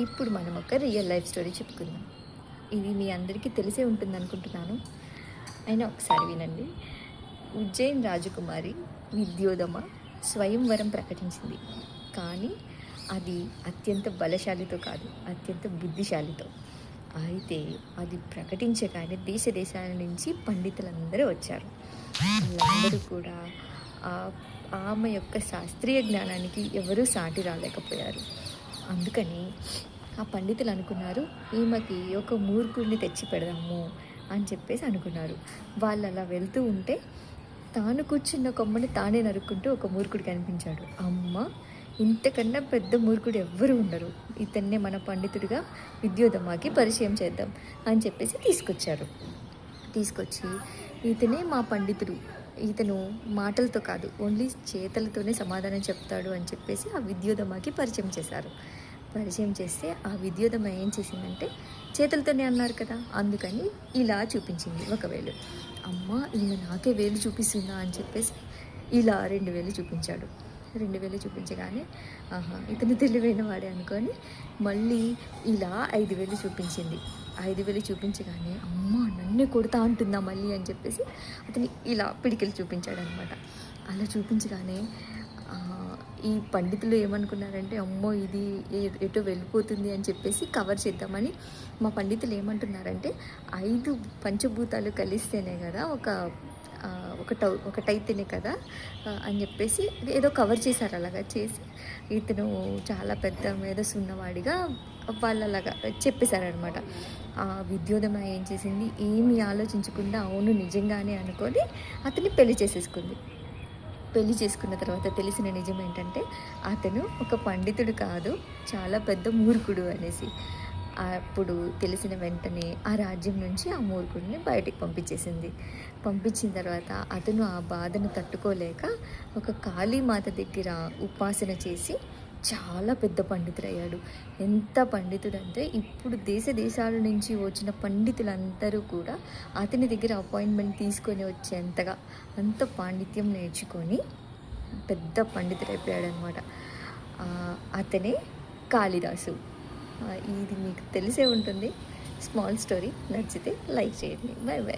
ఇప్పుడు మనం ఒక రియల్ లైఫ్ స్టోరీ చెప్పుకుందాం. ఇది మీ అందరికీ తెలిసే ఉంటుందనుకుంటున్నాను. అయినా ఒకసారి వినండి. ఉజ్జయిన్ రాజకుమారి విద్యోదమ స్వయంవరం ప్రకటించింది. కానీ అది అత్యంత బలశాలితో కాదు, అత్యంత బుద్ధిశాలితో. అయితే అది ప్రకటించగానే దేశ దేశాల నుంచి పండితులందరూ వచ్చారు. వాళ్ళందరూ కూడా ఆమె యొక్క శాస్త్రీయ జ్ఞానానికి ఎవరూ సాటి రాలేకపోయారు. అందుకని ఆ పండితులు అనుకున్నారు, ఈమెకి ఒక మూర్ఖుడిని తెచ్చి పెడదాము అని చెప్పేసి అనుకున్నారు. వాళ్ళు అలా వెళ్తూ ఉంటే తాను కూర్చున్న కొమ్మని తానే నరుక్కుంటూ ఒక మూర్ఖుడు కనిపించాడు. అమ్మ, ఇంతకన్నా పెద్ద మూర్ఖుడు ఎవ్వరు ఉండరు, ఇతన్నే మన పండితుడిగా విద్యోధమాకి పరిచయం చేద్దాం అని చెప్పేసి తీసుకొచ్చి ఇతనే మా పండితుడు, ఇతను మాటలతో కాదు ఓన్లీ చేతలతోనే సమాధానం చెప్తాడు అని చెప్పేసి ఆ విద్యోధమాకి పరిచయం చేశారు. పరిచయం చేస్తే ఆ విద్యోధమ ఏం చేసిందంటే, చేతులతోనే అన్నారు కదా, అందుకని ఇలా చూపించింది ఒక వేలు. అమ్మ, ఈమె నాకే వేలు చూపిస్తుందా అని చెప్పేసి ఇలా 2 వేలు చూపించాడు. 2 వేలు చూపించగానే ఇతను తెలివైన వాడే అనుకొని మళ్ళీ ఇలా 5 వేలు చూపించింది. 5 వేలు చూపించగానే అమ్మ, నన్నే కొడతా అంటుందా మళ్ళీ అని చెప్పేసి అతని ఇలా పిడికిలు చూపించాడు అనమాట. అలా చూపించగానే ఈ పండితులు ఏమనుకున్నారంటే, అమ్మో ఇది ఎటో వెళ్ళిపోతుంది అని చెప్పేసి కవర్ చేద్దామని మా పండితులు ఏమంటున్నారంటే, 5 పంచభూతాలు కలిస్తేనే కదా ఒకటైతేనే కదా అని చెప్పేసి ఏదో కవర్ చేశారు. అలాగా చేసి ఇతను చాలా పెద్ద మేధస్సు ఉన్నవాడిగా వాళ్ళు అలాగా చెప్పేశారనమాట. ఆ విద్యోధమ ఏం చేసింది, ఏమీ ఆలోచించకుండా అవును నిజంగానే అనుకొని అతన్ని పెళ్లి చేసేసుకుంది. పెళ్లి చేసుకున్న తర్వాత తెలిసిన నిజం ఏంటంటే, అతను ఒక పండితుడు కాదు, చాలా పెద్ద మూర్ఖుడు అనేసి. అప్పుడు తెలిసిన వెంటనే ఆ రాజ్యం నుంచి ఆ మూర్ఖుడిని బయటికి పంపించిన తర్వాత అతను ఆ బాధను తట్టుకోలేక ఒక కాళీమాత దగ్గర ఉపాసన చేసి చాలా పెద్ద పండితుడయ్యాడు. ఎంత పండితుడంటే ఇప్పుడు దేశాల నుంచి వచ్చిన పండితులందరూ కూడా అతని దగ్గర అపాయింట్మెంట్ తీసుకొని వచ్చేంతగా అంత పాండిత్యం నేర్చుకొని పెద్ద పండితుడైపోయాడు అనమాట. అతనే కాళిదాసు. ఇది మీకు తెలిసే ఉంటుంది. స్మాల్ స్టోరీ నచ్చితే లైక్ చేయండి. By by.